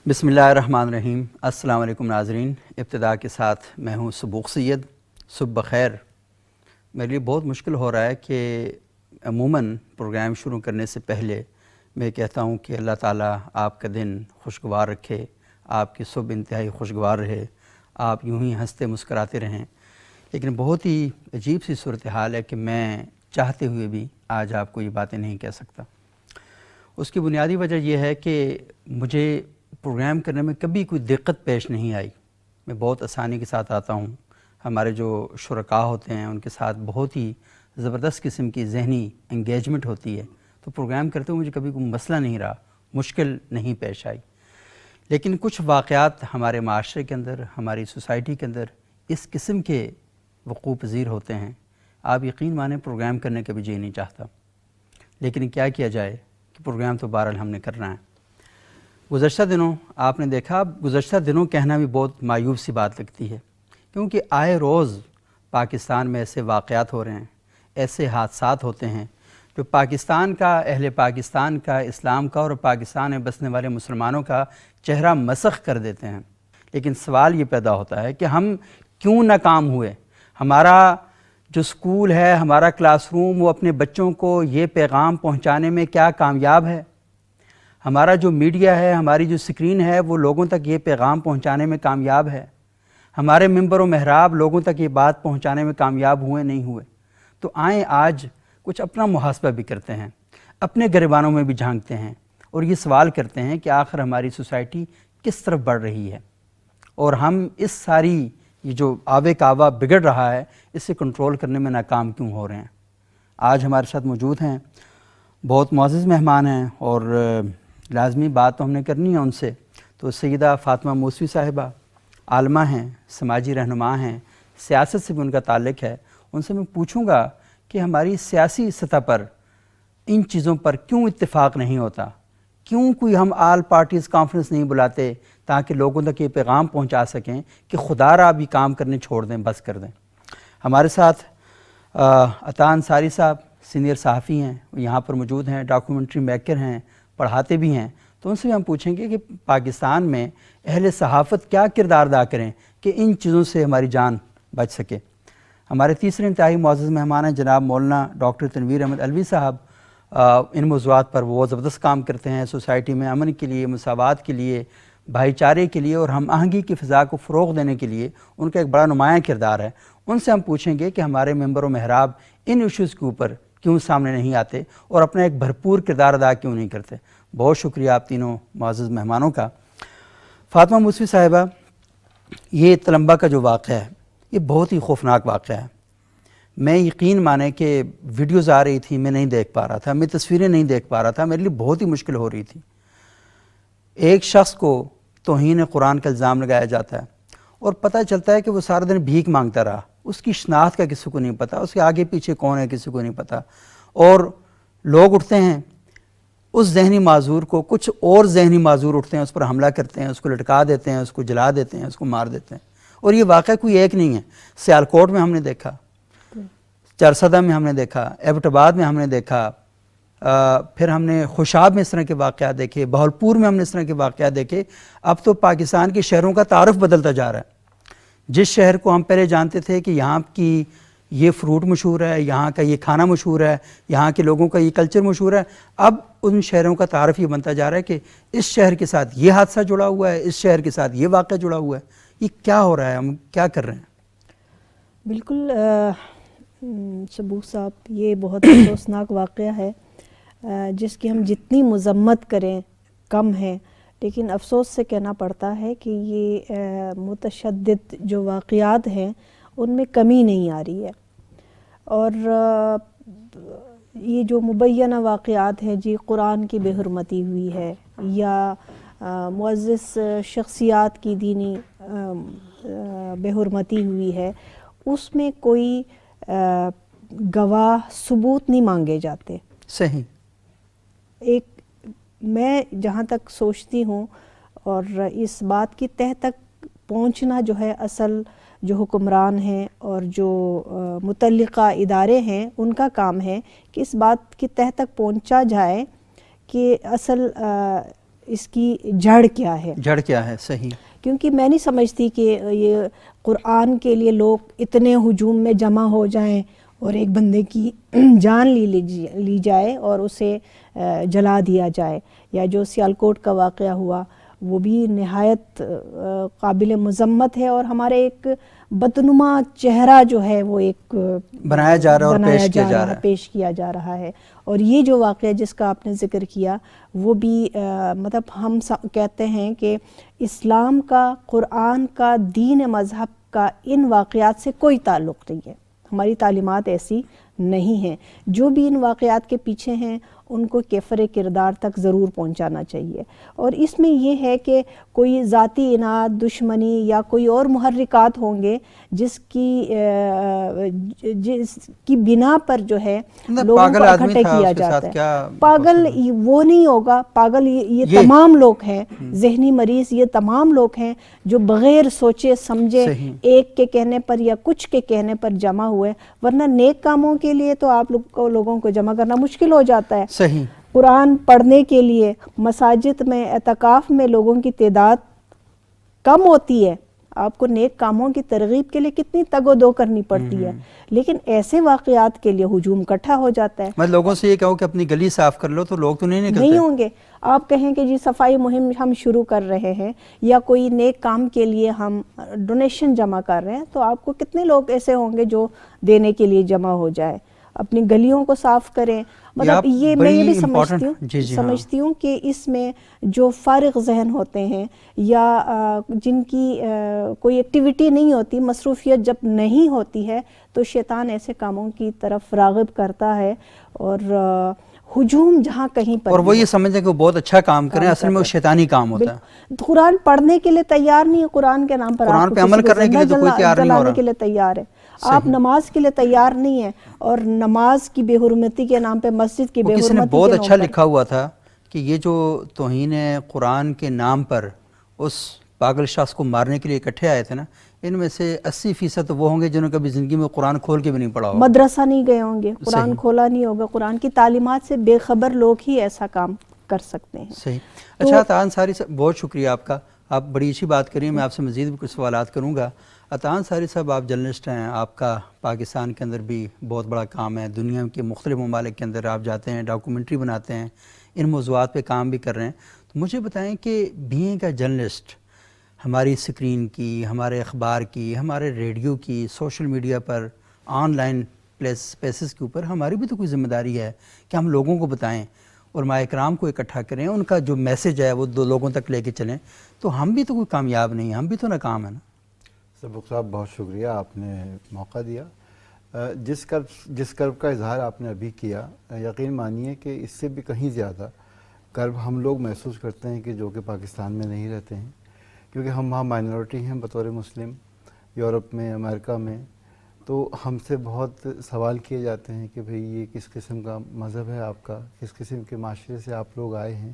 بسم اللہ الرحمن الرحیم۔ السلام علیکم ناظرین، ابتدا کے ساتھ میں ہوں سبوق سید۔ صبح بخیر۔ میرے لیے بہت مشکل ہو رہا ہے کہ عموماً پروگرام شروع کرنے سے پہلے میں کہتا ہوں کہ اللہ تعالیٰ آپ کا دن خوشگوار رکھے، آپ کی صبح انتہائی خوشگوار رہے، آپ یوں ہی ہنستے مسکراتے رہیں، لیکن بہت ہی عجیب سی صورتحال ہے کہ میں چاہتے ہوئے بھی آج آپ کو یہ باتیں نہیں کہہ سکتا۔ اس کی بنیادی وجہ یہ ہے کہ مجھے پروگرام کرنے میں کبھی کوئی دقت پیش نہیں آئی۔ میں بہت آسانی کے ساتھ آتا ہوں، ہمارے جو شرکاء ہوتے ہیں ان کے ساتھ بہت ہی زبردست قسم کی ذہنی انگیجمنٹ ہوتی ہے، تو پروگرام کرتے ہوئے مجھے کبھی کوئی مسئلہ نہیں رہا، مشکل نہیں پیش آئی۔ لیکن کچھ واقعات ہمارے معاشرے کے اندر، ہماری سوسائٹی کے اندر اس قسم کے وقوع پذیر ہوتے ہیں، آپ یقین مانیں پروگرام کرنے کا بھی جی نہیں چاہتا، لیکن کیا کیا جائے کہ پروگرام تو بہرحال ہم نے کرنا ہے۔ گزشتہ دنوں آپ نے دیکھا، گزشتہ دنوں کہنا بھی بہت مایوب سی بات لگتی ہے، کیونکہ آئے روز پاکستان میں ایسے واقعات ہو رہے ہیں، ایسے حادثات ہوتے ہیں جو پاکستان کا، اہل پاکستان کا، اسلام کا اور پاکستان میں بسنے والے مسلمانوں کا چہرہ مسخ کر دیتے ہیں۔ لیکن سوال یہ پیدا ہوتا ہے کہ ہم کیوں ناکام ہوئے؟ ہمارا جو سکول ہے، ہمارا کلاس روم، وہ اپنے بچوں کو یہ پیغام پہنچانے میں کیا کامیاب ہے؟ ہمارا جو میڈیا ہے، ہماری جو سکرین ہے، وہ لوگوں تک یہ پیغام پہنچانے میں کامیاب ہے؟ ہمارے ممبر و محراب لوگوں تک یہ بات پہنچانے میں کامیاب ہوئے نہیں ہوئے؟ تو آئیں آج کچھ اپنا محاسبہ بھی کرتے ہیں، اپنے گریبانوں میں بھی جھانکتے ہیں اور یہ سوال کرتے ہیں کہ آخر ہماری سوسائٹی کس طرف بڑھ رہی ہے اور ہم اس ساری یہ جو آوے کعوہ بگڑ رہا ہے اس سے کنٹرول کرنے میں ناکام کیوں ہو رہے ہیں۔ آج ہمارے ساتھ موجود ہیں بہت معزز مہمان ہیں اور لازمی بات تو ہم نے کرنی ہے ان سے، تو سیدہ فاطمہ موسوی صاحبہ عالمہ ہیں، سماجی رہنما ہیں، سیاست سے بھی ان کا تعلق ہے۔ ان سے میں پوچھوں گا کہ ہماری سیاسی سطح پر ان چیزوں پر کیوں اتفاق نہیں ہوتا، کیوں کوئی ہم آل پارٹیز کانفرنس نہیں بلاتے تاکہ لوگوں تک یہ پیغام پہنچا سکیں کہ خدا را بھی کام کرنے چھوڑ دیں، بس کر دیں۔ ہمارے ساتھ عطا انصاری صاحب سینئر صحافی ہیں، وہ یہاں پر موجود ہیں، ڈاکومنٹری میکر ہیں، پڑھاتے بھی ہیں، تو ان سے بھی ہم پوچھیں گے کہ پاکستان میں اہل صحافت کیا کردار ادا کریں کہ ان چیزوں سے ہماری جان بچ سکے۔ ہمارے تیسرے انتہائی معزز مہمان ہیں جناب مولانا ڈاکٹر تنویر احمد علوی صاحب۔ ان موضوعات پر وہ زبردست کام کرتے ہیں، سوسائٹی میں امن کے لیے، مساوات کے لیے، بھائی چارے کے لیے اور ہم آہنگی کی فضا کو فروغ دینے کے لیے ان کا ایک بڑا نمایاں کردار ہے۔ ان سے ہم پوچھیں گے کہ ہمارے ممبر و محراب ان ایشوز کے اوپر کیوں سامنے نہیں آتے اور اپنا ایک بھرپور کردار ادا کیوں نہیں کرتے۔ بہت شکریہ آپ تینوں معزز مہمانوں کا۔ فاطمہ موسوی صاحبہ، یہ تلمبہ کا جو واقعہ ہے یہ بہت ہی خوفناک واقعہ ہے۔ میں یقین مانیں کہ ویڈیوز آ رہی تھی، میں نہیں دیکھ پا رہا تھا، میں تصویریں نہیں دیکھ پا رہا تھا، میرے لیے بہت ہی مشکل ہو رہی تھی۔ ایک شخص کو توہین قرآن کا الزام لگایا جاتا ہے اور پتہ چلتا ہے کہ وہ سارا دن بھیک مانگتا رہا، اس کی شناخت کا کسی کو نہیں پتہ، اس کے آگے پیچھے کون ہے کسی کو نہیں پتہ، اور لوگ اٹھتے ہیں اس ذہنی معذور کو، کچھ اور ذہنی معذور اٹھتے ہیں، اس پر حملہ کرتے ہیں، اس کو لٹکا دیتے ہیں، اس کو جلا دیتے ہیں، اس کو مار دیتے ہیں۔ اور یہ واقعہ کوئی ایک نہیں ہے، سیالکوٹ میں ہم نے دیکھا، چرسدہ میں ہم نے دیکھا، ایبٹ آباد میں ہم نے دیکھا، پھر ہم نے خوشاب میں اس طرح کے واقعات دیکھے، بہاولپور میں ہم نے اس طرح کے واقعات دیکھے۔ اب تو پاکستان کے شہروں کا تعارف بدلتا جا رہا ہے۔ جس شہر کو ہم پہلے جانتے تھے کہ یہاں کی یہ فروٹ مشہور ہے، یہاں کا یہ کھانا مشہور ہے، یہاں کے لوگوں کا یہ کلچر مشہور ہے، اب ان شہروں کا تعارف یہ بنتا جا رہا ہے کہ اس شہر کے ساتھ یہ حادثہ جڑا ہوا ہے، اس شہر کے ساتھ یہ واقعہ جڑا ہوا ہے۔ یہ کیا ہو رہا ہے، ہم کیا کر رہے ہیں؟ بالکل سبوق صاحب، یہ بہت افسوسناک واقعہ ہے جس کی ہم جتنی مذمت کریں کم ہے، لیکن افسوس سے کہنا پڑتا ہے کہ یہ متشدد جو واقعات ہیں ان میں کمی نہیں آ رہی ہے۔ اور یہ جو مبینہ واقعات ہیں، جی قرآن کی بے حرمتی ہوئی ہے یا معزز شخصیات کی دینی بے حرمتی ہوئی ہے، اس میں کوئی گواہ ثبوت نہیں مانگے جاتے۔ صحیح۔ ایک میں جہاں تک سوچتی ہوں اور اس بات کی تہ تک پہنچنا جو ہے اصل جو حکمران ہیں اور جو متعلقہ ادارے ہیں ان کا کام ہے کہ اس بات کی تہ تک پہنچا جائے کہ اصل اس کی جڑ کیا ہے. جڑ کیا ہے؟ صحیح. کیونکہ میں نہیں سمجھتی کہ یہ قرآن کے لیے لوگ اتنے ہجوم میں جمع ہو جائیں اور ایک بندے کی جان لی جائے اور اسے جلا دیا جائے. یا جو سیالکوٹ کا واقعہ ہوا وہ بھی نہایت قابل مذمت ہے، اور ہمارے ایک بدنما چہرہ جو ہے وہ ایک بنایا جا رہا ہے اور پیش کیا جا رہا ہے. اور یہ جو واقعہ جس کا آپ نے ذکر کیا وہ بھی مطلب ہم کہتے ہیں کہ اسلام کا، قرآن کا، دین مذہب کا ان واقعات سے کوئی تعلق نہیں ہے. ہماری تعلیمات ایسی نہیں ہیں. جو بھی ان واقعات کے پیچھے ہیں ان کو کیفر کردار تک ضرور پہنچانا چاہیے. اور اس میں یہ ہے کہ کوئی ذاتی اناد، دشمنی یا کوئی اور محرکات ہوں گے جس کی بنا پر جو ہے لوگوں کو اکٹھے کیا جاتا ہے. پاگل وہ نہیں ہوگا، پاگل یہ تمام لوگ ہیں، ذہنی مریض یہ تمام لوگ ہیں جو بغیر سوچے سمجھے ایک کے کہنے پر یا کچھ کے کہنے پر جمع ہوئے. ورنہ نیک کاموں کے لیے تو آپ لوگوں کو جمع کرنا مشکل ہو جاتا ہے. صحیح. قرآن پڑھنے کے لیے مساجد میں، اعتکاف میں لوگوں کی تعداد کم ہوتی ہے. آپ کو نیک کاموں کی ترغیب کے لیے کتنی تگ و دو کرنی پڑتی ہے، لیکن ایسے واقعات کے لیے ہجوم اکٹھا ہو جاتا ہے. میں لوگوں سے یہ کہوں کہ اپنی گلی صاف کر لو تو لوگ تو نہیں نکلتے. نہیں ہوں گے. آپ کہیں کہ جی صفائی مہم ہم شروع کر رہے ہیں یا کوئی نیک کام کے لیے ہم ڈونیشن جمع کر رہے ہیں، تو آپ کو کتنے لوگ ایسے ہوں گے جو دینے کے لیے جمع ہو جائے. اپنی گلیوں کو صاف کریں. مطلب یہ میں یہ بھی سمجھتی ہوں کہ اس میں جو فارغ ذہن ہوتے ہیں یا جن کی کوئی ایکٹیویٹی نہیں ہوتی، مصروفیت جب نہیں ہوتی ہے، تو شیطان ایسے کاموں کی طرف راغب کرتا ہے اور ہجوم جہاں کہیں پر، اور وہ یہ سمجھتے ہیں کہ وہ بہت اچھا کام کریں، اصل میں وہ شیطانی کام ہوتا ہے. قرآن پڑھنے کے لیے تیار نہیں ہے، قرآن کے نام پر قرآن پہ عمل کرنے کے لیے تو کوئی تیار نہیں ہو رہا، کے لیے تیار ہے. آپ نماز کے لیے تیار نہیں ہیں، اور نماز کی بے حرمتی کے نام پہ، مسجد کی بے حرمتی کے نام پر. کسی نے بہت اچھا لکھا ہوا تھا کہ یہ جو توہین قرآن کے نام پر اس پاگل شخص کو مارنے کے لیے اکٹھے آئے تھے نا، ان میں سے 80% وہ ہوں گے جنہوں نے کبھی زندگی میں قرآن کھول کے بھی نہیں پڑھا ہوگا، مدرسہ نہیں گئے ہوں گے، قرآن کھولا نہیں ہوگا. قرآن کی تعلیمات سے بے خبر لوگ ہی ایسا کام کر سکتے ہیں. صحیح. اچھا عطا انصاری صاحب، بہت شکریہ آپ کا، آپ بڑی اچھی بات کریے. میں آپ سے مزید بھی کچھ سوالات کروں گا. عطا انصاری صاحب، آپ جرنلسٹ ہیں، آپ کا پاکستان کے اندر بھی بہت بڑا کام ہے، دنیا کے مختلف ممالک کے اندر آپ جاتے ہیں، ڈاکومنٹری بناتے ہیں، ان موضوعات پہ کام بھی کر رہے ہیں. تو مجھے بتائیں کہ بینگ اے جرنلسٹ، ہماری اسکرین کی، ہمارے اخبار کی، ہمارے ریڈیو کی، social media per, on line spaces کے اوپر ہماری بھی تو کوئی ذمہ داری ہے کہ ہم لوگوں کو بتائیں، علماء اکرام کو اکٹھا کریں، ان کا جو میسج ہے وہ لوگوں تک لے کے چلیں. تو ہم بھی تو کوئی کامیاب نہیں ہیں، ہم بھی تو ناکام ہیں نا. سبق صاحب، بہت شکریہ، آپ نے موقع دیا. جس کرب کا اظہار آپ نے ابھی کیا، یقین مانیے کہ اس سے بھی کہیں زیادہ کرب ہم لوگ محسوس کرتے ہیں کہ جو کہ پاکستان میں نہیں رہتے ہیں، کیونکہ ہم وہاں مائنورٹی ہیں بطور مسلم. یورپ میں، امریکہ میں تو ہم سے بہت سوال کیے جاتے ہیں کہ بھئی یہ کس قسم کا مذہب ہے آپ کا، کس قسم کے معاشرے سے آپ لوگ آئے ہیں،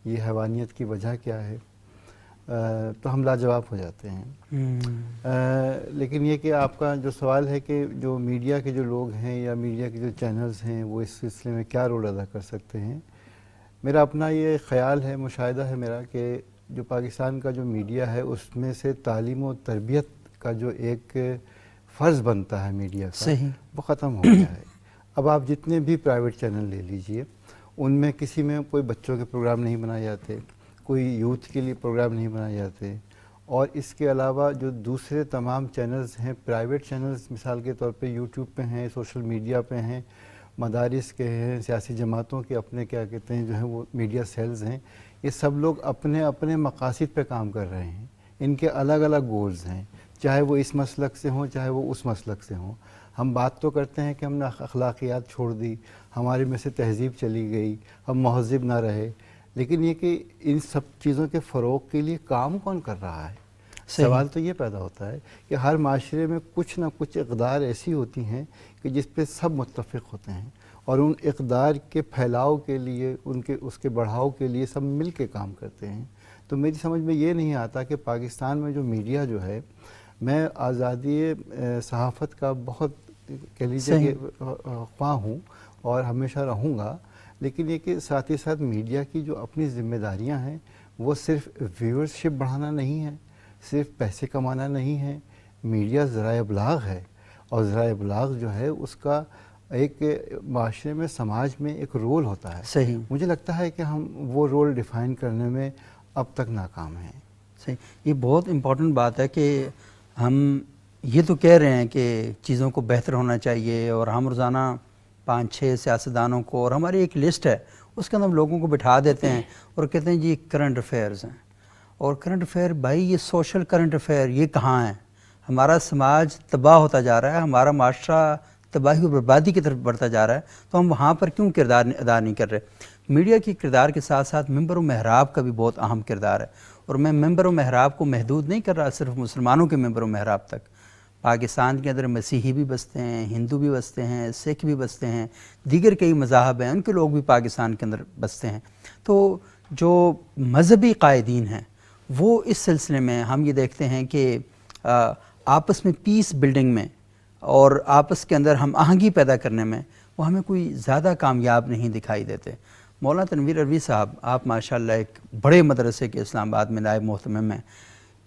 یہ حیوانیت کی وجہ کیا ہے. تو ہم لاجواب ہو جاتے ہیں. لیکن یہ کہ آپ کا جو سوال ہے کہ جو میڈیا کے جو لوگ ہیں یا میڈیا کے جو چینلز ہیں وہ اس سلسلے میں کیا رول ادا کر سکتے ہیں، میرا اپنا یہ خیال ہے، مشاہدہ ہے میرا، کہ جو پاکستان کا جو میڈیا ہے اس میں سے تعلیم و تربیت کا جو ایک فرض بنتا ہے میڈیا کا، وہ ختم ہو گیا ہے. اب آپ جتنے بھی پرائیویٹ چینل لے لیجئے، ان میں کسی میں کوئی بچوں کے پروگرام نہیں بنائے جاتے، کوئی یوتھ کے لیے پروگرام نہیں بنائے جاتے. اور اس کے علاوہ جو دوسرے تمام چینلز ہیں، پرائیویٹ چینلز مثال کے طور پہ یوٹیوب پہ ہیں، سوشل میڈیا پہ ہیں، مدارس کے ہیں، سیاسی جماعتوں کے اپنے کیا کہتے ہیں جو ہیں وہ میڈیا سیلز ہیں، یہ سب لوگ اپنے اپنے مقاصد پہ کام کر رہے ہیں. ان کے الگ الگ گولز ہیں، چاہے وہ اس مسلک سے ہوں چاہے وہ اس مسلک سے ہوں. ہم بات تو کرتے ہیں کہ ہم نے اخلاقیات چھوڑ دی، ہمارے میں سے تہذیب چلی گئی، ہم مہذب نہ رہے، لیکن یہ کہ ان سب چیزوں کے فروغ کے لیے کام کون کر رہا ہے؟ سوال تو یہ پیدا ہوتا ہے کہ ہر معاشرے میں کچھ نہ کچھ اقدار ایسی ہوتی ہیں کہ جس پہ سب متفق ہوتے ہیں، اور ان اقدار کے پھیلاؤ کے لیے، اس کے بڑھاؤ کے لیے سب مل کے کام کرتے ہیں. تو میری سمجھ میں یہ نہیں آتا کہ پاکستان میں جو میڈیا جو ہے، میں آزادی صحافت کا بہت کہہ لیجیے کہ خواہ ہوں اور ہمیشہ رہوں گا، لیکن یہ کہ ساتھ ہی ساتھ میڈیا کی جو اپنی ذمہ داریاں ہیں وہ صرف ویورشپ بڑھانا نہیں ہے، صرف پیسے کمانا نہیں ہے. میڈیا ذرائع ابلاغ ہے، اور ذرائع ابلاغ جو ہے اس کا ایک معاشرے میں، سماج میں ایک رول ہوتا ہے. صحیح. مجھے لگتا ہے کہ ہم وہ رول ڈیفائن کرنے میں اب تک ناکام ہیں. صحیح. یہ بہت امپورٹنٹ بات ہے کہ ہم یہ تو کہہ رہے ہیں کہ چیزوں کو بہتر ہونا چاہیے، اور ہم روزانہ 5-6 سیاستدانوں کو، اور ہماری ایک لسٹ ہے اس کے اندر ہم لوگوں کو بٹھا دیتے ہیں اور کہتے ہیں جی کرنٹ افیئرز ہیں. اور کرنٹ افیئر بھائی، یہ سوشل کرنٹ افیئر یہ کہاں ہیں؟ ہمارا سماج تباہ ہوتا جا رہا ہے، ہمارا معاشرہ تباہی و بربادی کی طرف بڑھتا جا رہا ہے، تو ہم وہاں پر کیوں کردار ادا نہیں کر رہے؟ میڈیا کی کردار کے ساتھ ساتھ ممبر و محراب کا بھی بہت اہم کردار ہے. اور میں ممبر و محراب کو محدود نہیں کر رہا صرف مسلمانوں کے ممبر و محراب تک. پاکستان کے اندر مسیحی بھی بستے ہیں، ہندو بھی بستے ہیں، سکھ بھی بستے ہیں، دیگر کئی مذاہب ہیں، ان کے لوگ بھی پاکستان کے اندر بستے ہیں. تو جو مذہبی قائدین ہیں وہ اس سلسلے میں ہم یہ دیکھتے ہیں کہ آپس میں پیس بلڈنگ میں اور آپس کے اندر ہم آہنگی پیدا کرنے میں وہ ہمیں کوئی زیادہ کامیاب نہیں دکھائی دیتے. مولانا تنویر عربی صاحب، آپ ماشاءاللہ ایک بڑے مدرسے کے اسلام آباد میں نائب محتمم ہیں.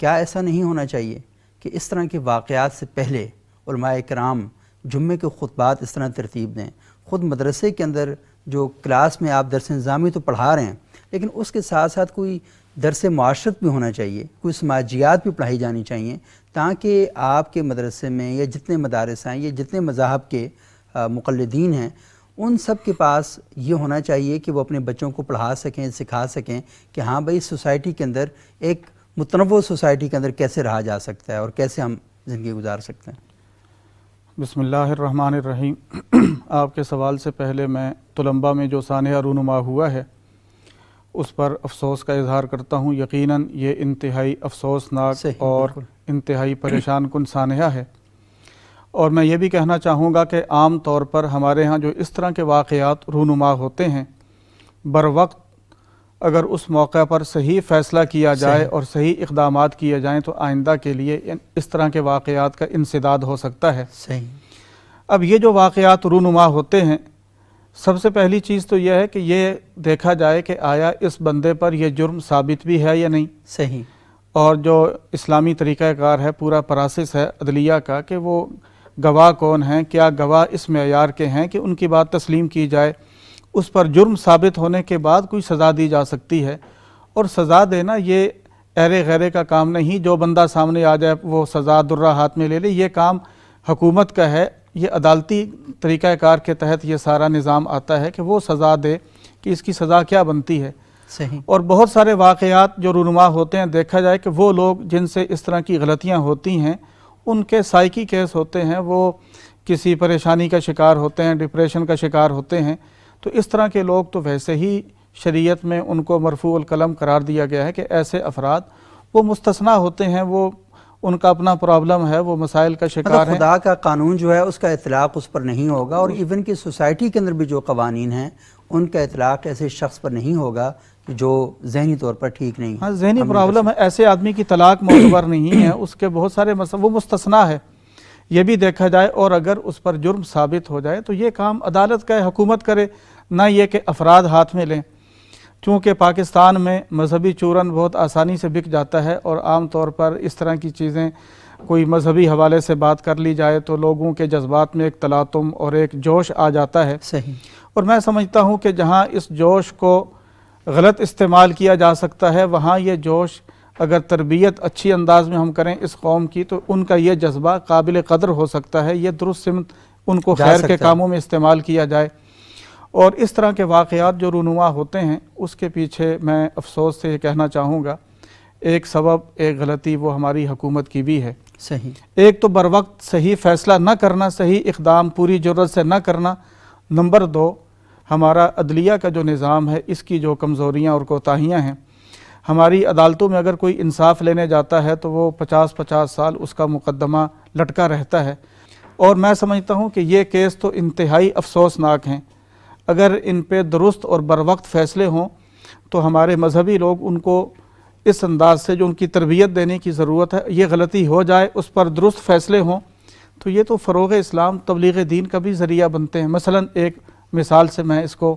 کیا ایسا نہیں ہونا چاہیے کہ اس طرح کے واقعات سے پہلے علماء کرام جمعے کے خطبات اس طرح ترتیب دیں؟ خود مدرسے کے اندر جو کلاس میں آپ درس نظامی تو پڑھا رہے ہیں، لیکن اس کے ساتھ ساتھ کوئی درس معاشرت بھی ہونا چاہیے، کوئی سماجیات بھی پڑھائی جانی چاہیے، تاکہ آپ کے مدرسے میں یا جتنے مدارس ہیں یا جتنے مذاہب کے مقلدین ہیں ان سب کے پاس یہ ہونا چاہیے کہ وہ اپنے بچوں کو پڑھا سکیں، سکھا سکیں کہ ہاں بھائی سوسائٹی کے اندر، ایک متنوع سوسائٹی کے اندر کیسے رہا جا سکتا ہے اور کیسے ہم زندگی گزار سکتے ہیں. بسم اللہ الرحمن الرحیم. آپ کے سوال سے پہلے میں طلباء میں جو سانحہ رونما ہوا ہے اس پر افسوس کا اظہار کرتا ہوں. یقیناً یہ انتہائی افسوسناک اور انتہائی پریشان کن سانحہ ہے. اور میں یہ بھی کہنا چاہوں گا کہ عام طور پر ہمارے ہاں جو اس طرح کے واقعات رونما ہوتے ہیں، بر وقت اگر اس موقع پر صحیح فیصلہ کیا جائے اور صحیح اقدامات کیے جائیں تو آئندہ کے لیے اس طرح کے واقعات کا انسداد ہو سکتا ہے. صحیح. اب یہ جو واقعات رونما ہوتے ہیں، سب سے پہلی چیز تو یہ ہے کہ یہ دیکھا جائے کہ آیا اس بندے پر یہ جرم ثابت بھی ہے یا نہیں. صحیح. اور جو اسلامی طریقہ کار ہے، پورا پروسیس ہے عدلیہ کا کہ وہ گواہ کون ہیں، کیا گواہ اس معیار کے ہیں کہ ان کی بات تسلیم کی جائے. اس پر جرم ثابت ہونے کے بعد کوئی سزا دی جا سکتی ہے. اور سزا دینا یہ ایرے غیرے کا کام نہیں، جو بندہ سامنے آ جائے وہ سزا درہ ہاتھ میں لے لے. یہ کام حکومت کا ہے. یہ عدالتی طریقہ کار کے تحت یہ سارا نظام آتا ہے کہ وہ سزا دے کہ اس کی سزا کیا بنتی ہے. صحیح. اور بہت سارے واقعات جو رونما ہوتے ہیں، دیکھا جائے کہ وہ لوگ جن سے اس طرح کی غلطیاں ہوتی ہیں ان کے سائیکی کیس ہوتے ہیں، وہ کسی پریشانی کا شکار ہوتے ہیں، ڈپریشن کا شکار ہوتے ہیں. تو اس طرح کے لوگ تو ویسے ہی شریعت میں ان کو مرفوع القلم قرار دیا گیا ہے کہ ایسے افراد وہ مستثنا ہوتے ہیں، وہ ان کا اپنا پرابلم ہے، وہ مسائل کا شکار ہیں. خدا کا قانون جو ہے اس کا اطلاق اس پر نہیں ہوگا، اور ایون کہ سوسائٹی کے اندر بھی جو قوانین ہیں ان کا اطلاق ایسے شخص پر نہیں ہوگا جو ذہنی طور پر ٹھیک نہیں. ہاں، ذہنی پرابلم ہے، ایسے آدمی کی طلاق معتبر نہیں ہے. اس کے بہت سارے وہ مستثنا ہے، یہ بھی دیکھا جائے. اور اگر اس پر جرم ثابت ہو جائے تو یہ کام عدالت کا ہے، حکومت کرے، نہ یہ کہ افراد ہاتھ میں لیں. چونکہ پاکستان میں مذہبی چورن بہت آسانی سے بک جاتا ہے، اور عام طور پر اس طرح کی چیزیں کوئی مذہبی حوالے سے بات کر لی جائے تو لوگوں کے جذبات میں ایک تلاطم اور ایک جوش آ جاتا ہے. صحیح. اور میں سمجھتا ہوں کہ جہاں اس جوش کو غلط استعمال کیا جا سکتا ہے، وہاں یہ جوش اگر تربیت اچھی انداز میں ہم کریں اس قوم کی تو ان کا یہ جذبہ قابل قدر ہو سکتا ہے. یہ درست سمت ان کو خیر کے کاموں میں استعمال کیا جائے. اور اس طرح کے واقعات جو رونما ہوتے ہیں اس کے پیچھے میں افسوس سے یہ کہنا چاہوں گا، ایک سبب، ایک غلطی وہ ہماری حکومت کی بھی ہے. صحیح. ایک تو بر وقت صحیح فیصلہ نہ کرنا، صحیح اقدام پوری جرات سے نہ کرنا. نمبر 2، ہمارا عدلیہ کا جو نظام ہے اس کی جو کمزوریاں اور کوتاہیاں ہیں. ہماری عدالتوں میں اگر کوئی انصاف لینے جاتا ہے تو وہ 50 سال اس کا مقدمہ لٹکا رہتا ہے. اور میں سمجھتا ہوں کہ یہ کیس تو انتہائی افسوسناک ہیں. اگر ان پہ درست اور بر وقت فیصلے ہوں تو ہمارے مذہبی لوگ ان کو اس انداز سے جو ان کی تربیت دینے کی ضرورت ہے، یہ غلطی ہو جائے، اس پر درست فیصلے ہوں تو یہ تو فروغ اسلام، تبلیغ دین کا بھی ذریعہ بنتے ہیں. مثلا ایک مثال سے میں اس کو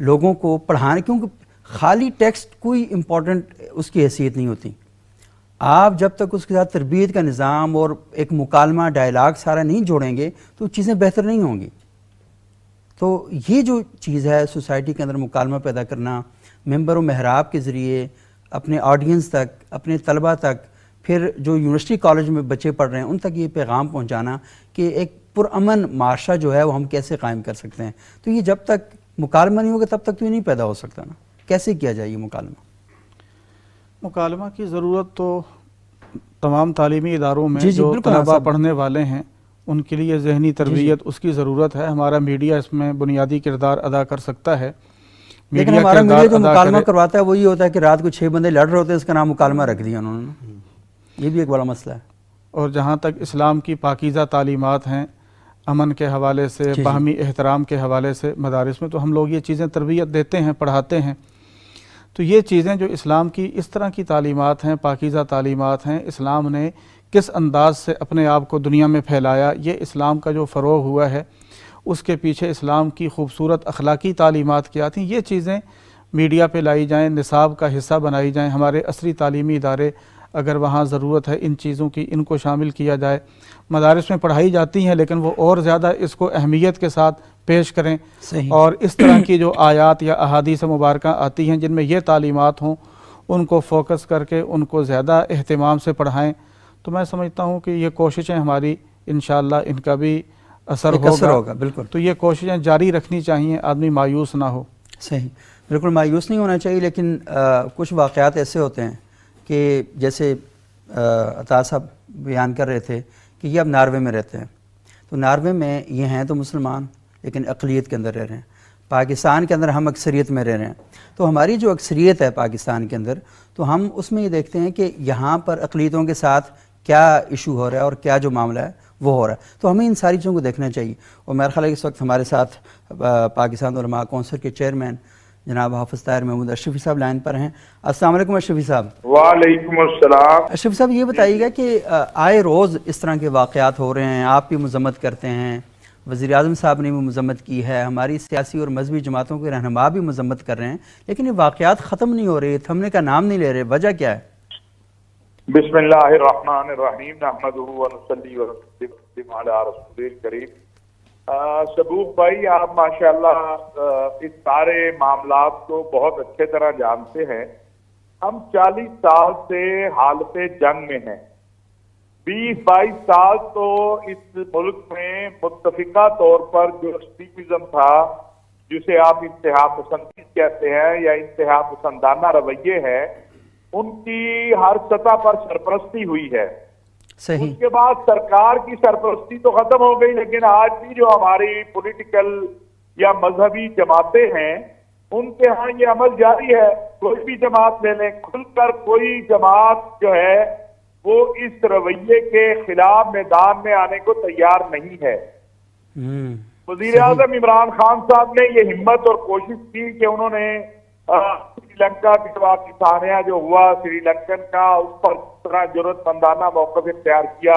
لوگوں کو پڑھانے، کیونکہ خالی ٹیکسٹ کوئی امپورٹنٹ اس کی حیثیت نہیں ہوتی. آپ جب تک اس کے ساتھ تربیت کا نظام اور ایک مکالمہ ڈائلاگ سارا نہیں جوڑیں گے تو چیزیں بہتر نہیں ہوں گی. تو یہ جو چیز ہے سوسائٹی کے اندر مکالمہ پیدا کرنا، ممبر و محراب کے ذریعے اپنے آڈینس تک، اپنے طلبہ تک، پھر جو یونیورسٹی کالج میں بچے پڑھ رہے ہیں ان تک یہ پیغام پہنچانا کہ ایک پرامن معاشرہ جو ہے وہ ہم کیسے قائم کر سکتے ہیں. تو یہ جب تک مکالمہ نہیں ہوگا تب تک تو یہ نہیں پیدا ہو سکتا نا. کیسے کیا جائے یہ مکالمہ؟ مکالمہ کی ضرورت تو تمام تعلیمی اداروں میں جی جو بالکل طلباء پڑھنے والے ہیں ان کے لیے ذہنی تربیت اس کی ضرورت ہے. ہمارا میڈیا اس میں بنیادی کردار ادا کر سکتا ہے. لیکن ہمارا میڈیا جو مکالمہ کرواتا ہے وہ یہ ہوتا ہے کہ رات کو 6 بندے لڑ رہے ہوتے ہیں، اس کا نام مکالمہ رکھ دیا انہوں نے. یہ بھی ایک بڑا مسئلہ ہے. اور جہاں تک اسلام کی پاکیزہ تعلیمات ہیں امن کے حوالے سے، باہمی احترام کے حوالے سے، مدارس میں تو ہم لوگ یہ چیزیں تربیت دیتے ہیں، پڑھاتے ہیں. تو یہ چیزیں جو اسلام کی اس طرح کی تعلیمات ہیں، پاکیزہ تعلیمات ہیں، اسلام نے کس انداز سے اپنے آپ کو دنیا میں پھیلایا، یہ اسلام کا جو فروغ ہوا ہے اس کے پیچھے اسلام کی خوبصورت اخلاقی تعلیمات کیا تھیں، یہ چیزیں میڈیا پہ لائی جائیں، نصاب کا حصہ بنائی جائیں. ہمارے عصری تعلیمی ادارے اگر وہاں ضرورت ہے ان چیزوں کی، ان کو شامل کیا جائے. مدارس میں پڑھائی جاتی ہیں لیکن وہ اور زیادہ اس کو اہمیت کے ساتھ پیش کریں. اور اس طرح کی جو آیات یا احادیث مبارکہ آتی ہیں جن میں یہ تعلیمات ہوں ان کو فوکس کر کے ان کو زیادہ اہتمام سے پڑھائیں. تو میں سمجھتا ہوں کہ یہ کوششیں ہماری انشاءاللہ ان کا بھی اثر ہوگا. بالکل. تو یہ کوششیں جاری رکھنی چاہیے، آدمی مایوس نہ ہو. صحیح، بالکل مایوس نہیں ہونا چاہیے. لیکن کچھ واقعات ایسے ہوتے ہیں کہ جیسے عطا صاحب بیان کر رہے تھے کہ یہ اب ناروے میں رہتے ہیں. تو ناروے میں یہ ہیں تو مسلمان لیکن اقلیت کے اندر رہ رہے ہیں. پاکستان کے اندر ہم اکثریت میں رہ رہے ہیں. تو ہماری جو اکثریت ہے پاکستان کے اندر، تو ہم اس میں یہ دیکھتے ہیں کہ یہاں پر اقلیتوں کے ساتھ کیا ایشو ہو رہا ہے اور کیا جو معاملہ ہے وہ ہو رہا ہے. تو ہمیں ان ساری چیزوں کو دیکھنا چاہیے. اور میرا خیال ہے اس وقت ہمارے ساتھ پاکستان علماء کونسل کے چیئرمین جناب حافظ طاہر محمود اشرفی صاحب لائن پر ہیں. السلام علیکم اشرفی صاحب. وعلیکم السلام. اشرفی صاحب یہ بتائیے گا کہ آئے روز اس طرح کے واقعات ہو رہے ہیں، آپ بھی مذمت کرتے ہیں، وزیر اعظم صاحب نے بھی مذمت کی ہے، ہماری سیاسی اور مذہبی جماعتوں کے رہنما بھی مذمت کر رہے ہیں، لیکن یہ واقعات ختم نہیں ہو رہے، تھمنے کا نام نہیں لے رہے. وجہ کیا ہے؟ بسم اللہ الرحمن الرحیم، نحمدہ ونصلی ونسلم علی رسول الکریم. شبوق بھائی، آپ ماشاءاللہ اس سارے معاملات کو بہت اچھے طرح جانتے ہیں. ہم 40 سال سے حالت جنگ میں ہیں. 20-22 سال تو اس ملک میں متفقہ طور پر جو ایکسٹریمزم تھا، جسے آپ انتہا پسندی کہتے ہیں یا انتہا پسندانہ رویے ہیں، ان کی ہر سطح پر سرپرستی ہوئی ہے. صحیح. اس کے بعد سرکار کی سرپرستی تو ختم ہو گئی، لیکن آج بھی جو ہماری پولیٹیکل یا مذہبی جماعتیں ہیں ان کے ہاں یہ عمل جاری ہے. کوئی بھی جماعت لے لیں، کھل کر کوئی جماعت جو ہے وہ اس رویے کے خلاف میدان میں آنے کو تیار نہیں ہے. وزیر اعظم عمران خان صاحب نے یہ ہمت اور کوشش کی کہ انہوں نے سری لنکا کے پاکستانیہ جو ہوا سری لنکن کا، اس پر طرح جرأت مندانہ موقف اختیار کیا،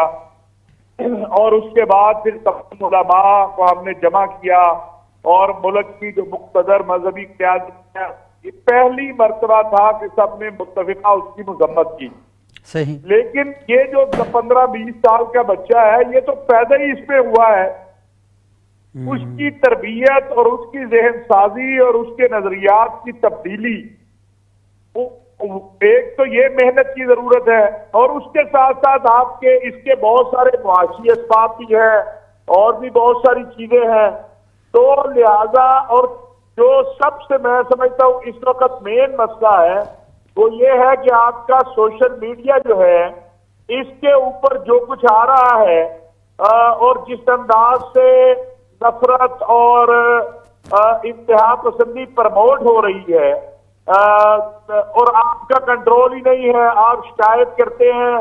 اور اس کے بعد پھر تمام علماء کو ہم نے جمع کیا اور ملک کی جو مقتدر مذہبی قیادت ہے، یہ پہلی مرتبہ تھا کہ سب نے متفقہ اس کی مذمت کی. صحیح. لیکن یہ جو 15-20 سال کا بچہ ہے یہ تو پیدا ہی اس پہ ہوا ہے. اس کی تربیت اور اس کی ذہن سازی اور اس کے نظریات کی تبدیلی، ایک تو یہ محنت کی ضرورت ہے، اور اس کے ساتھ ساتھ آپ کے اس کے بہت سارے معاشی اسباب بھی ہیں اور بھی بہت ساری چیزیں ہیں. تو لہذا اور جو سب سے میں سمجھتا ہوں اس وقت مین مسئلہ ہے وہ یہ ہے کہ آپ کا سوشل میڈیا جو ہے اس کے اوپر جو کچھ آ رہا ہے اور جس انداز سے نفرت اور انتہا پسندی پرموٹ ہو رہی ہے، اور آپ کا کنٹرول ہی نہیں ہے. آپ شکایت کرتے ہیں،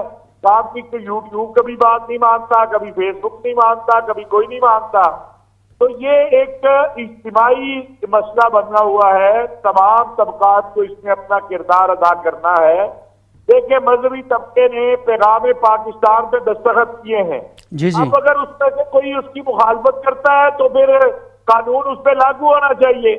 آپ کی یوٹیوب کبھی بات نہیں مانتا، کبھی فیس بک نہیں مانتا، کبھی کوئی نہیں مانتا. تو یہ ایک اجتماعی مسئلہ بنا ہوا ہے. تمام طبقات کو اس میں اپنا کردار ادا کرنا ہے. دیکھیں، مذہبی طبقے نے پیغام پاکستان پہ دستخط کیے ہیں. اب اگر اس میں سے کوئی اس کی مخالفت کرتا ہے تو پھر قانون اس پہ لاگو ہونا چاہیے.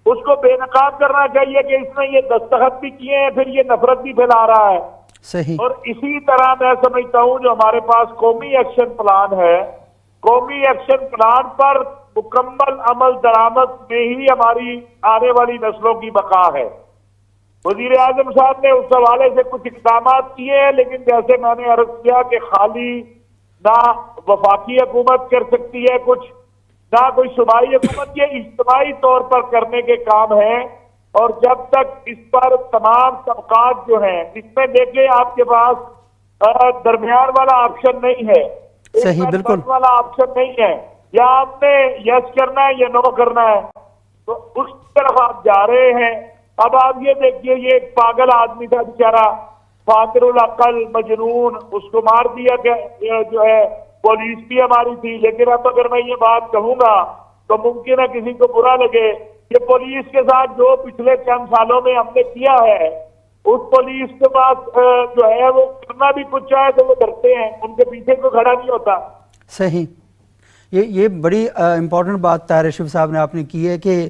اس کو بے نقاب کرنا چاہیے کہ اس نے یہ دستخط بھی کیے ہیں، پھر یہ نفرت بھی پھیلا رہا ہے. صحیح. اور اسی طرح میں سمجھتا ہوں جو ہمارے پاس قومی ایکشن پلان ہے، قومی ایکشن پلان پر مکمل عمل درآمد میں ہی ہماری آنے والی نسلوں کی بقا ہے. وزیر اعظم صاحب نے اس حوالے سے کچھ اقدامات کیے ہیں، لیکن جیسے میں نے عرض کیا کہ خالی نہ وفاقی حکومت کر سکتی ہے کچھ، نہ کوئی صوبائی حکومت، یہ اجتماعی طور پر کرنے کے کام ہیں. اور جب تک اس پر تمام طبقات جو ہیں، اس میں دیکھیں آپ کے پاس درمیان والا آپشن نہیں ہے، صحیح بالکل والا آپشن نہیں ہے، یا آپ نے یس کرنا ہے یا نو کرنا ہے، تو اس طرف آپ جا رہے ہیں. اب آپ یہ دیکھیے، یہ ایک پاگل آدمی تھا بیچارہ، فاقر العقل مجنون، اس کو مار دیا کہ جو ہے پولیس بھی ہماری تھی. لیکن اب اگر میں یہ بات کہوں گا تو ممکن ہے کسی کو برا لگے کہ پولیس کے ساتھ جو پچھلے چند سالوں میں ہم نے کیا ہے، اس پولیس کے پاس جو ہے وہ کرنا بھی کچھ چاہے تو وہ ڈرتے ہیں، ان کے پیچھے کوئی کھڑا نہیں ہوتا. صحیح. یہ بڑی امپورٹنٹ بات طاہر اشرف صاحب نے آپ نے کی ہے کہ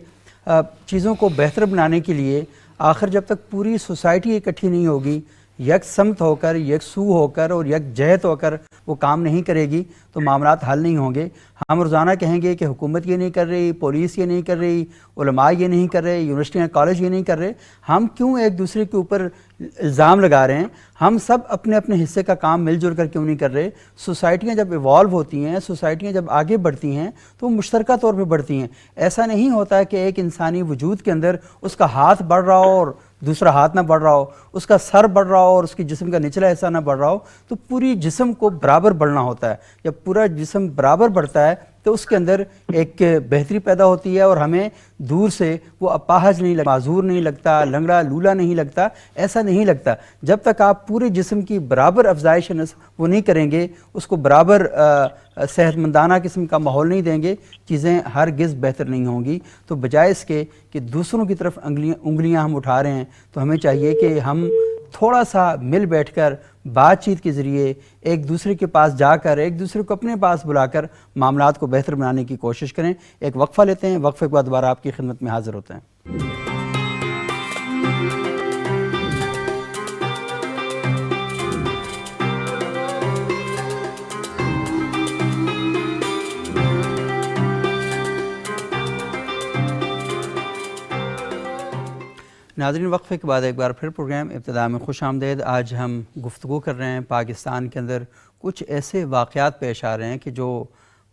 چیزوں کو بہتر بنانے کے لیے آخر جب تک پوری سوسائٹی اکٹھی نہیں ہوگی، یک سمت ہو کر، یک سو ہو کر اور یک جہت ہو کر وہ کام نہیں کرے گی تو معاملات حل نہیں ہوں گے. ہم روزانہ کہیں گے کہ حکومت یہ نہیں کر رہی، پولیس یہ نہیں کر رہی، علماء یہ نہیں کر رہے، یونیورسٹیاں کالج یہ نہیں کر رہے. ہم کیوں ایک دوسرے کے اوپر الزام لگا رہے ہیں؟ ہم سب اپنے اپنے حصے کا کام مل جل کر کیوں نہیں کر رہے؟ سوسائٹیاں جب ایوالو ہوتی ہیں، سوسائٹیاں جب آگے بڑھتی ہیں تو وہ مشترکہ طور پہ بڑھتی ہیں. ایسا نہیں ہوتا ہے کہ ایک انسانی وجود کے اندر اس کا ہاتھ بڑھ رہا ہو اور دوسرا ہاتھ نہ بڑھ رہا ہو، اس کا سر بڑھ رہا ہو اور اس کی جسم کا نچلا حصہ نہ بڑھ رہا ہو. تو پوری جسم کو برابر بڑھنا ہوتا ہے. جب پورا جسم برابر بڑھتا ہے تو اس کے اندر ایک بہتری پیدا ہوتی ہے اور ہمیں دور سے وہ اپاہج نہیں لگتا، معذور نہیں لگتا، لنگڑا لولا نہیں لگتا. ایسا نہیں لگتا. جب تک آپ پورے جسم کی برابر افزائش وہ نہیں کریں گے، اس کو برابر صحت مندانہ قسم کا ماحول نہیں دیں گے، چیزیں ہرگز بہتر نہیں ہوں گی. تو بجائے اس کے کہ دوسروں کی طرف انگلیاں ہم اٹھا رہے ہیں، تو ہمیں چاہیے کہ ہم تھوڑا سا مل بیٹھ کر بات چیت کے ذریعے ایک دوسرے کے پاس جا کر، ایک دوسرے کو اپنے پاس بلا کر معاملات کو بہتر بنانے کی کوشش کریں. ایک وقفہ لیتے ہیں، وقفے کے بعد دوبارہ آپ کی خدمت میں حاضر ہوتے ہیں. ناظرین، وقفے کے بعد ایک بار پھر پروگرام ابتدا میں خوش آمدید. آج ہم گفتگو کر رہے ہیں پاکستان کے اندر کچھ ایسے واقعات پیش آ رہے ہیں کہ جو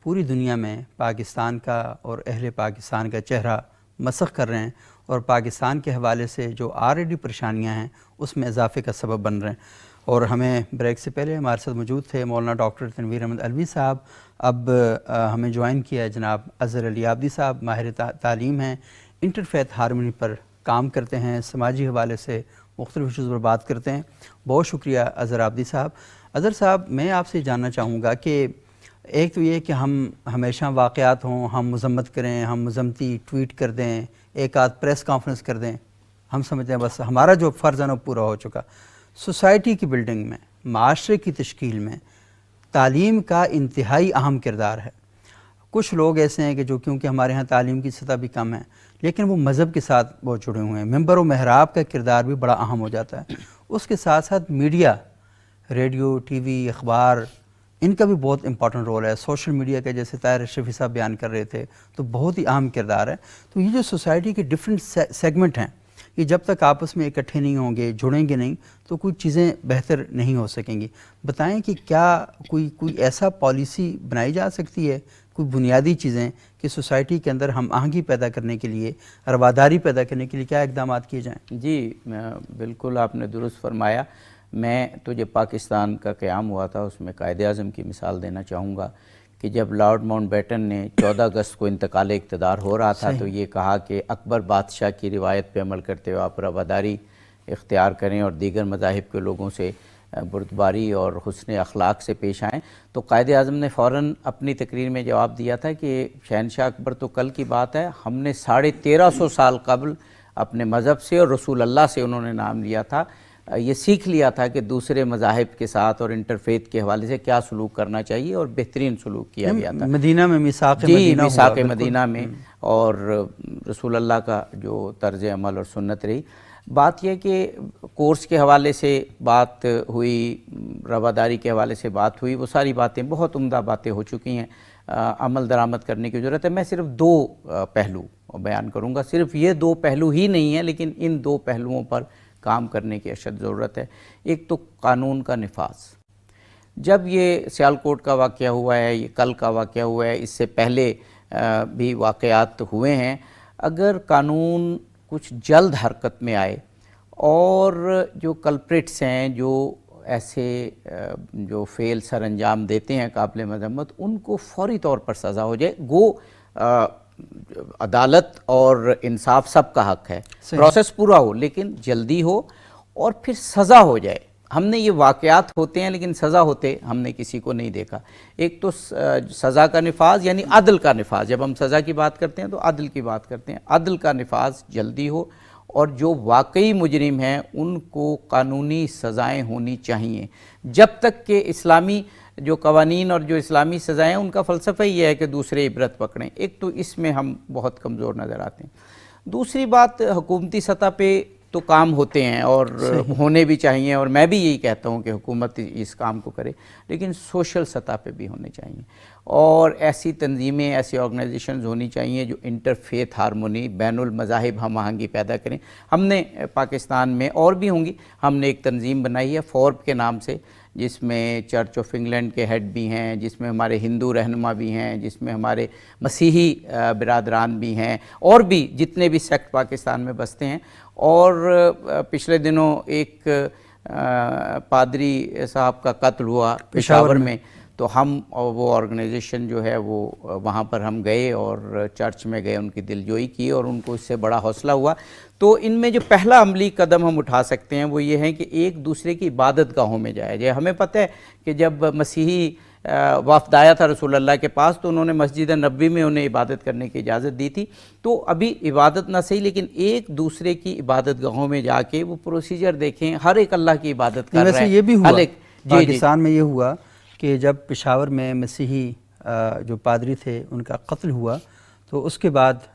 پوری دنیا میں پاکستان کا اور اہل پاکستان کا چہرہ مسخ کر رہے ہیں، اور پاکستان کے حوالے سے جو آلریڈی پریشانیاں ہیں اس میں اضافے کا سبب بن رہے ہیں. اور ہمیں بریک سے پہلے ہمارے ساتھ موجود تھے مولانا ڈاکٹر تنویر احمد علوی صاحب. اب ہمیں جوائن کیا ہے جناب اظہر علی عابدی صاحب، ماہر تعلیم ہیں، انٹرفیتھ ہارمونی پر کام کرتے ہیں، سماجی حوالے سے مختلف ایشوز پر بات کرتے ہیں. بہت شکریہ اظہر عابدی صاحب. اظہر صاحب، میں آپ سے جاننا چاہوں گا کہ ایک تو یہ کہ ہم ہمیشہ واقعات ہوں، ہم مذمت کریں، ہم مذمتی ٹویٹ کر دیں، ایک آدھ پریس کانفرنس کر دیں، ہم سمجھتے ہیں بس ہمارا جو فرض ہے وہ پورا ہو چکا. سوسائٹی کی بلڈنگ میں، معاشرے کی تشکیل میں تعلیم کا انتہائی اہم کردار ہے. کچھ لوگ ایسے ہیں کہ جو کیونکہ ہمارے ہاں تعلیم کی سطح بھی کم ہے لیکن وہ مذہب کے ساتھ بہت جڑے ہوئے ہیں. ممبر و محراب کا کردار بھی بڑا اہم ہو جاتا ہے. اس کے ساتھ ساتھ میڈیا، ریڈیو، ٹی وی، اخبار، ان کا بھی بہت امپورٹنٹ رول ہے. سوشل میڈیا کا جیسے طاہر اشرفی صاحب بیان کر رہے تھے تو بہت ہی اہم کردار ہے. تو یہ جو سوسائٹی کے ڈفرینٹ سیگمنٹ ہیں، یہ جب تک آپس میں اکٹھے نہیں ہوں گے، جڑیں گے نہیں، تو کوئی چیزیں بہتر نہیں ہو سکیں گی. بتائیں کہ کیا کوئی ایسا پالیسی بنائی جا سکتی ہے، کوئی بنیادی چیزیں کہ سوسائٹی کے اندر ہم آہنگی پیدا کرنے کے لیے، رواداری پیدا کرنے کے لیے کیا اقدامات کیے جائیں؟ جی بالکل آپ نے درست فرمایا. میں تو جب پاکستان کا قیام ہوا تھا اس میں قائد اعظم کی مثال دینا چاہوں گا کہ جب لارڈ ماؤنٹ بیٹن نے 14 اگست کو انتقال اقتدار ہو رہا تھا تو یہ کہا کہ اکبر بادشاہ کی روایت پہ عمل کرتے ہوئے آپ رواداری اختیار کریں اور دیگر مذاہب کے لوگوں سے بردباری اور حسن اخلاق سے پیش آئیں. تو قائد اعظم نے فوراً اپنی تقریر میں جواب دیا تھا کہ شہنشاہ اکبر تو کل کی بات ہے، ہم نے 1350 سال قبل اپنے مذہب سے اور رسول اللہ سے انہوں نے نام لیا تھا، یہ سیکھ لیا تھا کہ دوسرے مذاہب کے ساتھ اور انٹرفیتھ کے حوالے سے کیا سلوک کرنا چاہیے، اور بہترین سلوک کیا گیا تھا مدینہ میں میثاق مدینہ میں. اور رسول اللہ کا جو طرز عمل اور سنت رہی. بات یہ کہ کورس کے حوالے سے بات ہوئی، رواداری کے حوالے سے بات ہوئی، وہ ساری باتیں بہت عمدہ باتیں ہو چکی ہیں. عمل درآمد کرنے کی ضرورت ہے. میں صرف 2 پہلو بیان کروں گا. صرف یہ 2 پہلو ہی نہیں ہیں، لیکن ان 2 پہلوؤں پر کام کرنے کی اشد ضرورت ہے. ایک تو قانون کا نفاذ. جب یہ سیالکوٹ کا واقعہ ہوا ہے، یہ کل کا واقعہ ہوا ہے، اس سے پہلے بھی واقعات ہوئے ہیں، اگر قانون کچھ جلد حرکت میں آئے اور جو کلپریٹس ہیں، جو ایسے جو فعل سر انجام دیتے ہیں قابل مذمت، ان کو فوری طور پر سزا ہو جائے. گو عدالت اور انصاف سب کا حق ہے، پروسیس پورا ہو لیکن جلدی ہو اور پھر سزا ہو جائے. ہم نے یہ واقعات ہوتے ہیں لیکن سزا ہوتے ہم نے کسی کو نہیں دیکھا. ایک تو سزا کا نفاذ یعنی عدل کا نفاذ. جب ہم سزا کی بات کرتے ہیں تو عدل کی بات کرتے ہیں. عدل کا نفاذ جلدی ہو اور جو واقعی مجرم ہیں ان کو قانونی سزائیں ہونی چاہیے. جب تک کہ اسلامی جو قوانین اور جو اسلامی سزائیں ان کا فلسفہ یہ ہے کہ دوسرے عبرت پکڑیں. ایک تو اس میں ہم بہت کمزور نظر آتے ہیں. دوسری بات، حکومتی سطح پہ تو کام ہوتے ہیں اور ہونے بھی چاہیے، اور میں بھی یہی کہتا ہوں کہ حکومت اس کام کو کرے، لیکن سوشل سطح پہ بھی ہونے چاہیے. اور ایسی تنظیمیں، ایسی آرگنائزیشنز ہونی چاہیے جو انٹر فیتھ ہارمونی، بین المذاہب ہم آہنگی پیدا کریں. ہم نے پاکستان میں اور بھی ہوں گی، ہم نے ایک تنظیم بنائی ہے فورب کے نام سے، جس میں چرچ آف انگلینڈ کے ہیڈ بھی ہیں، جس میں ہمارے ہندو رہنما بھی ہیں، جس میں ہمارے مسیحی برادران بھی ہیں، اور بھی جتنے بھی سیکٹ پاکستان میں بستے ہیں. اور پچھلے دنوں ایک پادری صاحب کا قتل ہوا پشاور میں، تو ہم وہ آرگنائزیشن جو ہے وہ وہاں پر ہم گئے اور چرچ میں گئے، ان کی دلجوئی کی اور ان کو اس سے بڑا حوصلہ ہوا. تو ان میں جو پہلا عملی قدم ہم اٹھا سکتے ہیں وہ یہ ہے کہ ایک دوسرے کی عبادت گاہوں میں جایا جائے. ہمیں پتہ ہے کہ جب مسیحی وفد آیا تھا رسول اللہ کے پاس تو انہوں نے مسجد نبوی میں انہیں عبادت کرنے کی اجازت دی تھی. تو ابھی عبادت نہ صحیح لیکن ایک دوسرے کی عبادت گاہوں میں جا کے وہ پروسیجر دیکھیں، ہر ایک اللہ کی عبادت کر رہا ہے. ویسے یہ بھی ہوا پاکستان میں، یہ ہوا کہ جب پشاور میں مسیحی جو پادری تھے ان کا قتل ہوا تو اس کے بعد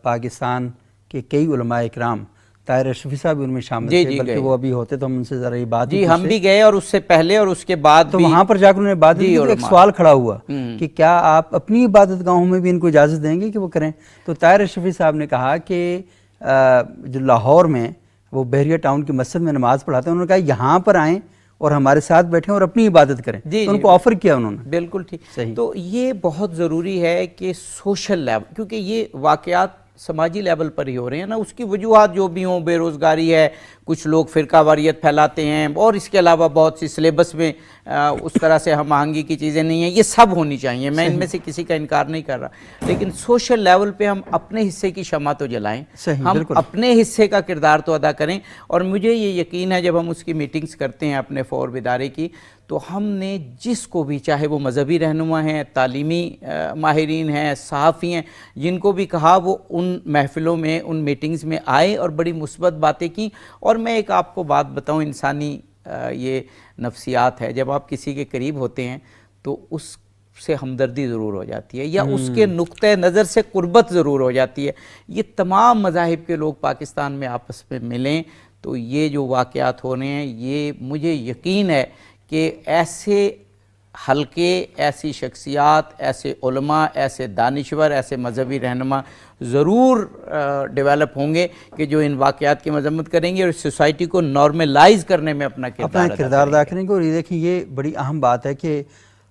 پاکستان کے کئی علماء اکرام، طاہر اشرفی صاحب بھی ان میں شامل تھے، بلکہ وہ ابھی ہوتے تو ہم ان سے ذرا یہ بات جی ہم بھی گئے، اور اس سے پہلے اور اس کے بعد تو وہاں پر جا کر انہوں نے بات کی. ایک سوال کھڑا ہوا کہ کیا آپ اپنی عبادت گاہوں میں بھی ان کو اجازت دیں گے کہ وہ کریں؟ تو طاہر اشرفی صاحب نے کہا کہ جو لاہور میں وہ بحریہ ٹاؤن کی مسجد میں نماز پڑھاتے ہیں، انہوں نے کہا یہاں پر آئیں اور ہمارے ساتھ بیٹھیں اور اپنی عبادت کریں. تو ان کو آفر کیا انہوں نے. بالکل ٹھیک. تو یہ بہت ضروری ہے کہ سوشل لیول، کیونکہ یہ واقعات سماجی لیول پر ہی ہو رہے ہیں نا، اس کی وجوہات جو بھی ہوں، بے روزگاری ہے، کچھ لوگ فرقہ واریت پھیلاتے ہیں، اور اس کے علاوہ بہت سی سلیبس میں اس طرح سے ہم آہنگی کی چیزیں نہیں ہیں، یہ سب ہونی چاہیے، میں ان میں سے کسی کا انکار نہیں کر رہا، لیکن سوشل لیول پہ ہم اپنے حصے کی شمع تو جلائیں، ہم اپنے حصے کا کردار تو ادا کریں. اور مجھے یہ یقین ہے جب ہم اس کی میٹنگز کرتے ہیں اپنے فورب ادارے کی، تو ہم نے جس کو بھی، چاہے وہ مذہبی رہنما ہیں، تعلیمی ماہرین ہیں، صحافی ہیں، جن کو بھی کہا وہ ان محفلوں میں، ان میٹنگز میں آئے اور بڑی مثبت باتیں کی. اور میں ایک آپ کو بات بتاؤں، انسانی یہ نفسیات ہے، جب آپ کسی کے قریب ہوتے ہیں تو اس سے ہمدردی ضرور ہو جاتی ہے، یا اس کے نقطہ نظر سے قربت ضرور ہو جاتی ہے. یہ تمام مذاہب کے لوگ پاکستان میں آپس میں ملیں تو یہ جو واقعات ہو رہے ہیں، یہ مجھے یقین ہے کہ ایسے حلقے، ایسی شخصیات، ایسے علماء، ایسے دانشور، ایسے مذہبی رہنما ضرور ڈیولپ ہوں گے کہ جو ان واقعات کی مذمت کریں گے اور سوسائٹی کو نارملائز کرنے میں اپنا کردار ادا کریں گے. اور یہ دیکھیں، یہ بڑی اہم بات ہے کہ